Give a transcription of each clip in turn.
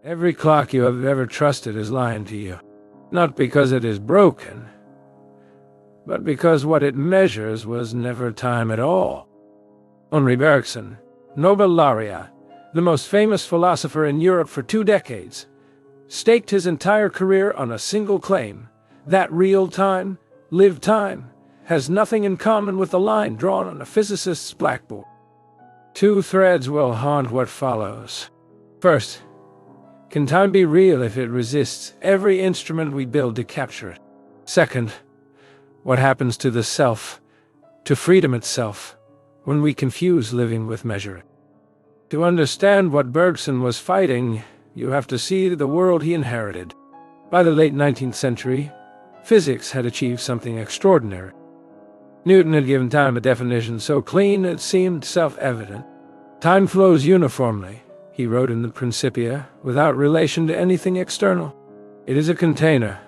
Every clock you have ever trusted is lying to you. Not because it is broken, but because what it measures was never time at all. Henri Bergson, Nobel laureate, the most famous philosopher in Europe for 2 decades, staked his entire career on a single claim: that real time, lived time, has nothing in common with the line drawn on a physicist's blackboard. 2 threads will haunt what follows. First, can time be real if it resists every instrument we build to capture it? Second, what happens to the self, to freedom itself, when we confuse living with measuring? To understand what Bergson was fighting, you have to see the world he inherited. By the late 19th century, physics had achieved something extraordinary. Newton had given time a definition so clean it seemed self-evident. Time flows uniformly, he wrote in the Principia, without relation to anything external. It is a container,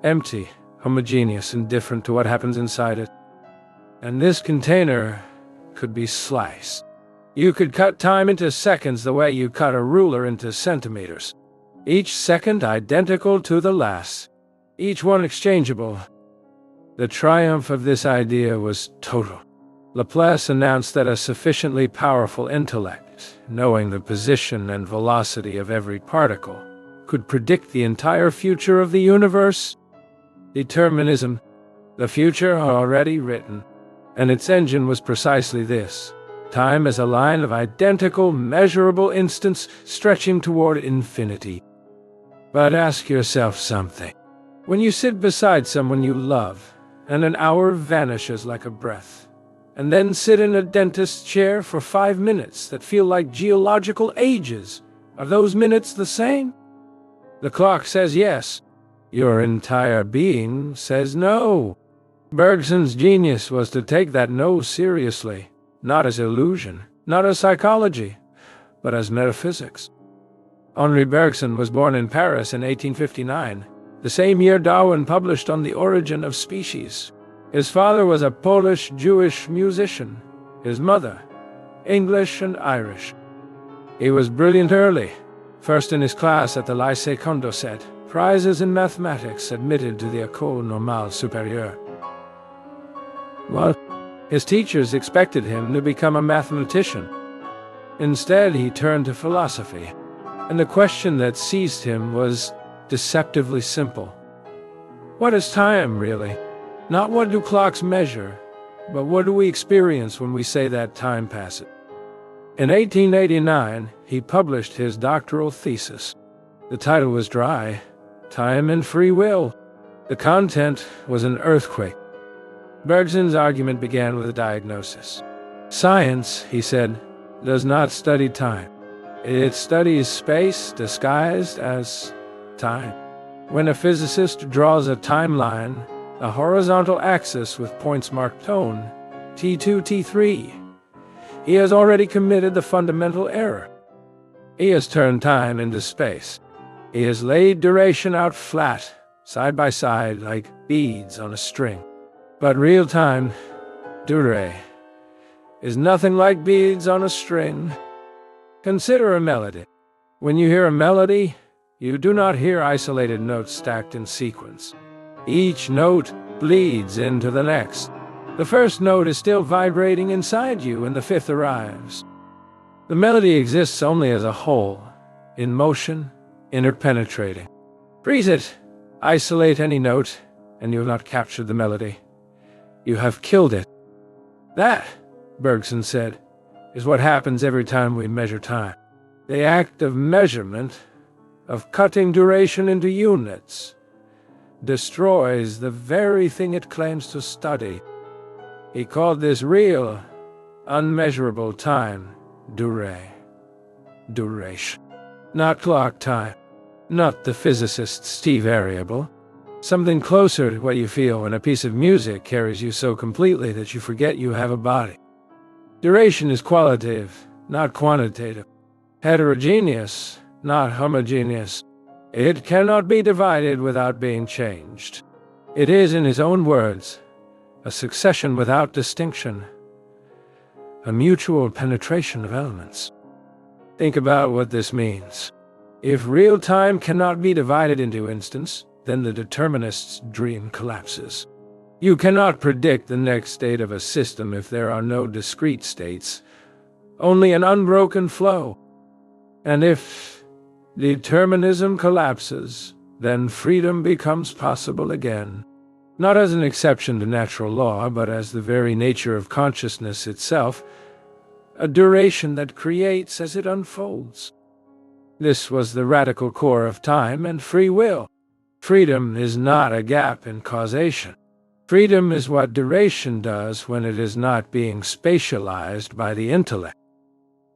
empty, homogeneous, indifferent to what happens inside it. And this container could be sliced. You could cut time into seconds the way you cut a ruler into centimeters. Each second identical to the last, each one exchangeable. The triumph of this idea was total. Laplace announced that a sufficiently powerful intellect, knowing the position and velocity of every particle, could predict the entire future of the universe. Determinism, the future already written, and its engine was precisely this: time as a line of identical, measurable instants stretching toward infinity. But ask yourself something. When you sit beside someone you love, and an hour vanishes like a breath, and then sit in a dentist's chair for 5 minutes that feel like geological ages, are those minutes the same? The clock says yes. Your entire being says no. Bergson's genius was to take that no seriously, not as illusion, not as psychology, but as metaphysics. Henri Bergson was born in Paris in 1859, the same year Darwin published On the Origin of Species. His father was a Polish-Jewish musician, his mother, English and Irish. He was brilliant early, first in his class at the Lycée Condorcet, prizes in mathematics, admitted to the École Normale Supérieure. Well, his teachers expected him to become a mathematician. Instead, he turned to philosophy, and the question that seized him was deceptively simple. What is time, really? Not what do clocks measure, but what do we experience when we say that time passes? In 1889, he published his doctoral thesis. The title was dry: Time and Free Will. The content was an earthquake. Bergson's argument began with a diagnosis. Science, he said, does not study time. It studies space disguised as time. When a physicist draws a timeline, a horizontal axis with points marked tone, T2, T3, he has already committed the fundamental error. He has turned time into space. He has laid duration out flat, side by side, like beads on a string. But real time, durée, is nothing like beads on a string. Consider a melody. When you hear a melody, you do not hear isolated notes stacked in sequence. Each note bleeds into the next. The first note is still vibrating inside you when the fifth arrives. The melody exists only as a whole, in motion, interpenetrating. Freeze it, isolate any note, and you have not captured the melody. You have killed it. That, Bergson said, is what happens every time we measure time. The act of measurement, of cutting duration into units, destroys the very thing it claims to study. He called this real, unmeasurable time durée. Duration. Not clock time. Not the physicist's T-variable. Something closer to what you feel when a piece of music carries you so completely that you forget you have a body. Duration is qualitative, not quantitative. Heterogeneous, not homogeneous. It cannot be divided without being changed. It is, in his own words, a succession without distinction, a mutual penetration of elements. Think about what this means. If real time cannot be divided into instants, then the determinist's dream collapses. You cannot predict the next state of a system if there are no discrete states, only an unbroken flow. And if determinism collapses, then freedom becomes possible again. Not as an exception to natural law, but as the very nature of consciousness itself, a duration that creates as it unfolds. This was the radical core of time and free will. Freedom is not a gap in causation. Freedom is what duration does when it is not being spatialized by the intellect.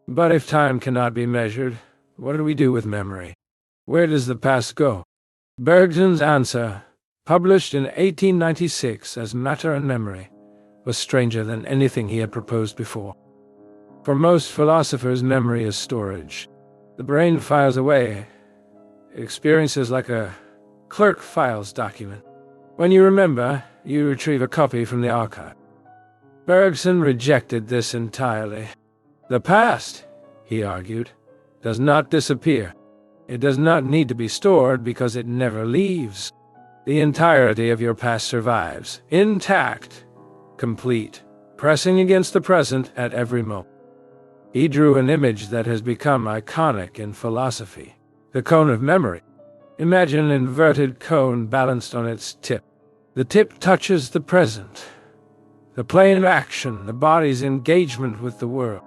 But if time cannot be measured, what do we do with memory? Where does the past go? Bergson's answer, published in 1896 as Matter and Memory, was stranger than anything he had proposed before. For most philosophers, memory is storage. The brain files away experiences like a clerk files document. When you remember, you retrieve a copy from the archive. Bergson rejected this entirely. The past, he argued, does not disappear. It does not need to be stored because it never leaves. The entirety of your past survives, intact, complete, pressing against the present at every moment. He drew an image that has become iconic in philosophy, the cone of memory. Imagine an inverted cone balanced on its tip. The tip touches the present, the plane of action, the body's engagement with the world.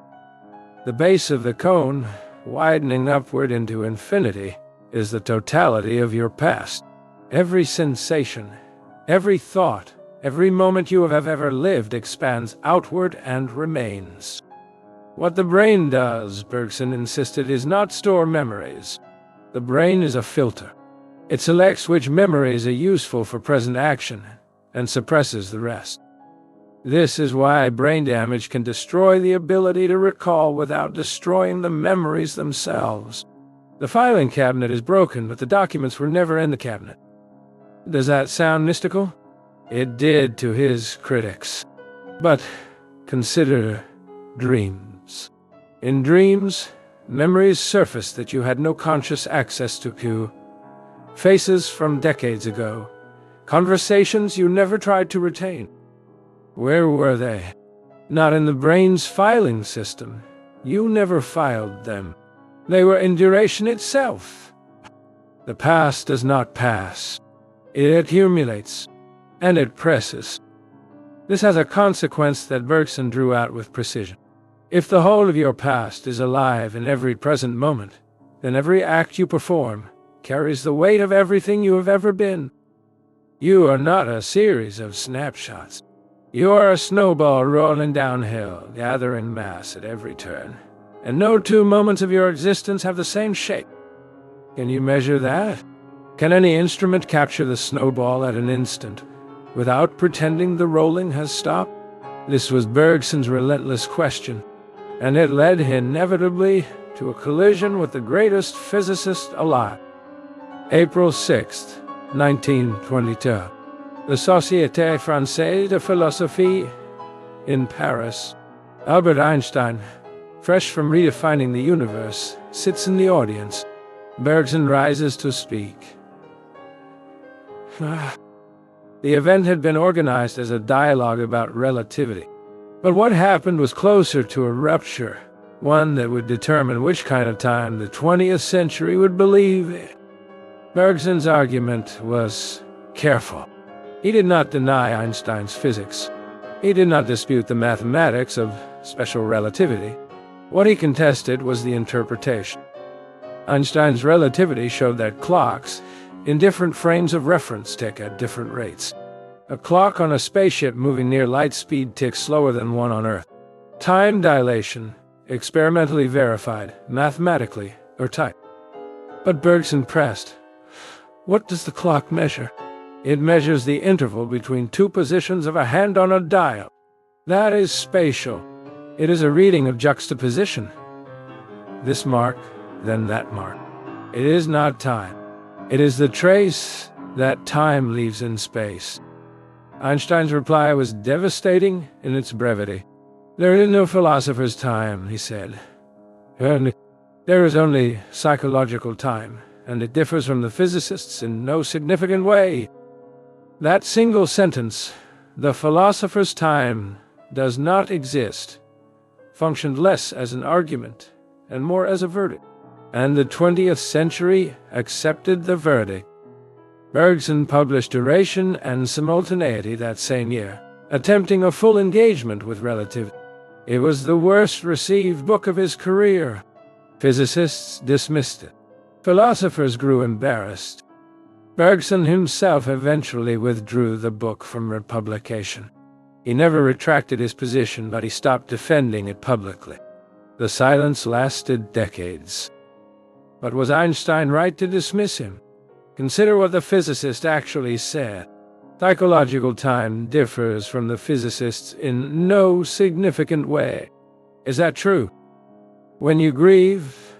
The base of the cone, widening upward into infinity, is the totality of your past. Every sensation, every thought, every moment you have ever lived expands outward and remains. What the brain does, Bergson insisted, is not store memories. The brain is a filter. It selects which memories are useful for present action and suppresses the rest. This is why brain damage can destroy the ability to recall without destroying the memories themselves. The filing cabinet is broken, but the documents were never in the cabinet. Does that sound mystical? It did to his critics. But consider dreams. In dreams, memories surface that you had no conscious access to. Faces from decades ago. Conversations you never tried to retain. Where were they? Not in the brain's filing system. You never filed them. They were in duration itself. The past does not pass. It accumulates, and it presses. This has a consequence that Bergson drew out with precision. If the whole of your past is alive in every present moment, then every act you perform carries the weight of everything you have ever been. You are not a series of snapshots. You are a snowball rolling downhill, gathering mass at every turn, and no two moments of your existence have the same shape. Can you measure that? Can any instrument capture the snowball at an instant, without pretending the rolling has stopped? This was Bergson's relentless question, and it led inevitably to a collision with the greatest physicist alive. April 6, 1922. The Société Française de Philosophie in Paris. Albert Einstein, fresh from redefining the universe, sits in the audience. Bergson rises to speak. The event had been organized as a dialogue about relativity. But what happened was closer to a rupture, one that would determine which kind of time the 20th century would believe in. Bergson's argument was careful. He did not deny Einstein's physics. He did not dispute the mathematics of special relativity. What he contested was the interpretation. Einstein's relativity showed that clocks, in different frames of reference, tick at different rates. A clock on a spaceship moving near light speed ticks slower than one on Earth. Time dilation, experimentally verified, mathematically, or typed. But Bergson pressed. What does the clock measure? It measures the interval between two positions of a hand on a dial. That is spatial. It is a reading of juxtaposition. This mark, then that mark. It is not time. It is the trace that time leaves in space. Einstein's reply was devastating in its brevity. There is no philosopher's time, he said. There is only psychological time, and it differs from the physicists in no significant way. That single sentence, "The philosopher's time does not exist," functioned less as an argument and more as a verdict. And the 20th century accepted the verdict. Bergson published Duration and Simultaneity that same year, attempting a full engagement with relativity. It was the worst received book of his career. Physicists dismissed it. Philosophers grew embarrassed. Bergson himself eventually withdrew the book from publication. He never retracted his position, but he stopped defending it publicly. The silence lasted decades. But was Einstein right to dismiss him? Consider what the physicist actually said. Psychological time differs from the physicists in no significant way. Is that true? When you grieve,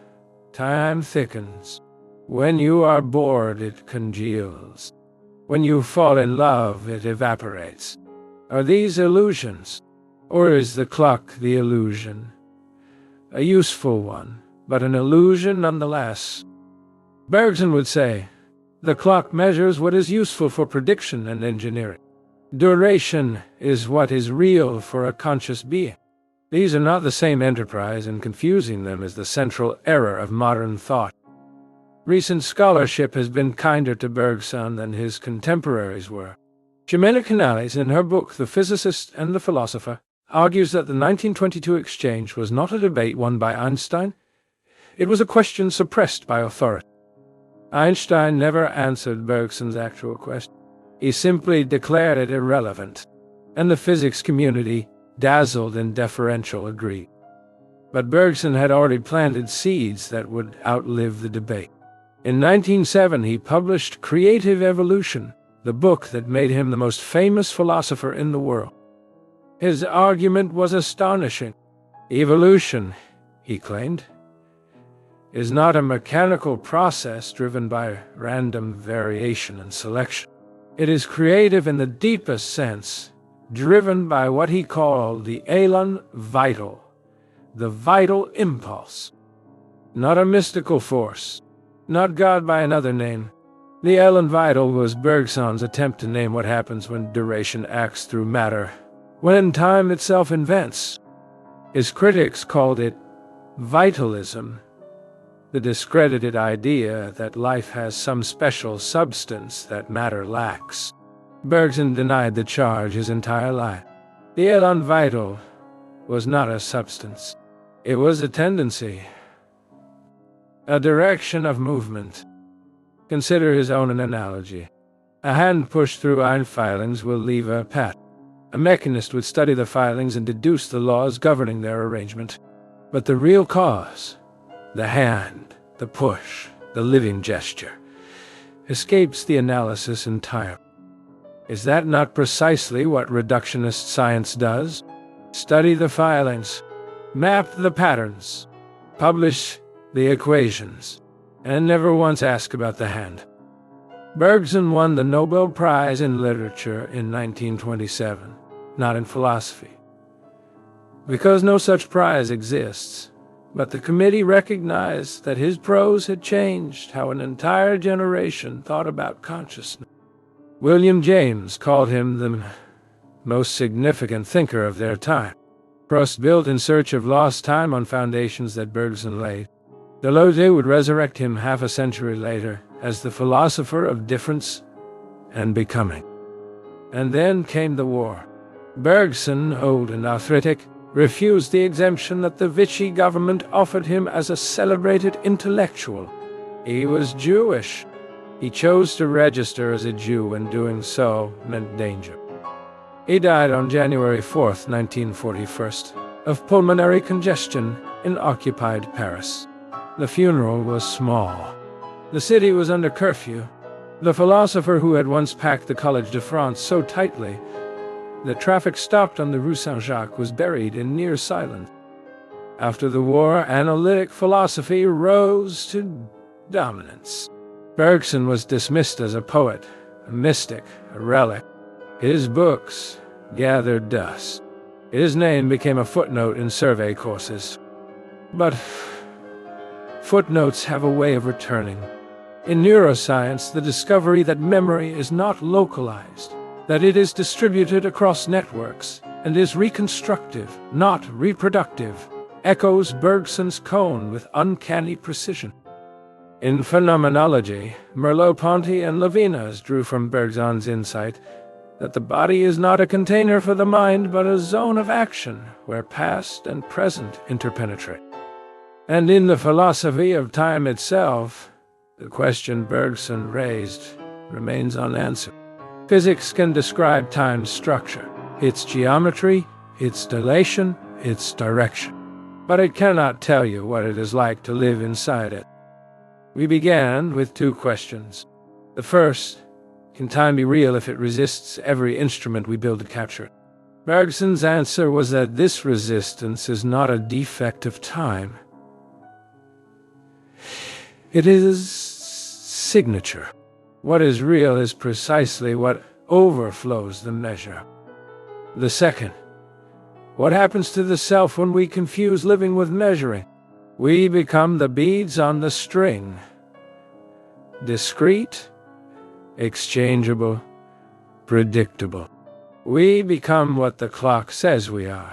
time thickens. When you are bored, it congeals. When you fall in love, it evaporates. Are these illusions? Or is the clock the illusion? A useful one, but an illusion nonetheless. Bergson would say, the clock measures what is useful for prediction and engineering. Duration is what is real for a conscious being. These are not the same enterprise, and confusing them is the central error of modern thought. Recent scholarship has been kinder to Bergson than his contemporaries were. Ximena Canales, in her book The Physicist and the Philosopher, argues that the 1922 exchange was not a debate won by Einstein. It was a question suppressed by authority. Einstein never answered Bergson's actual question. He simply declared it irrelevant, and the physics community, dazzled and deferential, agreed. But Bergson had already planted seeds that would outlive the debate. In 1907, he published Creative Evolution, the book that made him the most famous philosopher in the world. His argument was astonishing. Evolution, he claimed, is not a mechanical process driven by random variation and selection. It is creative in the deepest sense, driven by what he called the élan vital, the vital impulse. Not a mystical force, not God by another name. The élan vital was Bergson's attempt to name what happens when duration acts through matter, when time itself invents. His critics called it vitalism, the discredited idea that life has some special substance that matter lacks. Bergson denied the charge his entire life. The élan vital was not a substance. It was a tendency, a direction of movement. Consider his own analogy. A hand pushed through iron filings will leave a pattern. A mechanist would study the filings and deduce the laws governing their arrangement. But the real cause, the hand, the push, the living gesture, escapes the analysis entirely. Is that not precisely what reductionist science does? Study the filings, map the patterns, publish the equations, and never once ask about the hand. Bergson won the Nobel Prize in Literature in 1927, not in philosophy, because no such prize exists. But the committee recognized that his prose had changed how an entire generation thought about consciousness. William James called him the most significant thinker of their time. Proust built In Search of Lost Time on foundations that Bergson laid. Deleuze would resurrect him half a century later as the philosopher of difference and becoming. And then came the war. Bergson, old and arthritic, refused the exemption that the Vichy government offered him as a celebrated intellectual. He was Jewish. He chose to register as a Jew, and doing so meant danger. He died on January 4th, 1941, of pulmonary congestion in occupied Paris. The funeral was small. The city was under curfew. The philosopher who had once packed the Collège de France so tightly that traffic stopped on the Rue Saint-Jacques was buried in near silence. After the war, analytic philosophy rose to dominance. Bergson was dismissed as a poet, a mystic, a relic. His books gathered dust. His name became a footnote in survey courses. But Footnotes have a way of returning. In neuroscience, the discovery that memory is not localized, that it is distributed across networks, and is reconstructive, not reproductive, echoes Bergson's cone with uncanny precision. In phenomenology, Merleau-Ponty and Levinas drew from Bergson's insight that the body is not a container for the mind, but a zone of action where past and present interpenetrate. And in the philosophy of time itself, the question Bergson raised remains unanswered. Physics can describe time's structure, its geometry, its dilation, its direction, but it cannot tell you what it is like to live inside it. We began with two questions. The first, can time be real if it resists every instrument we build to capture it? Bergson's answer was that this resistance is not a defect of time. It is signature. What is real is precisely what overflows the measure. The second, what happens to the self when we confuse living with measuring? We become the beads on the string. Discrete, exchangeable, predictable. We become what the clock says we are.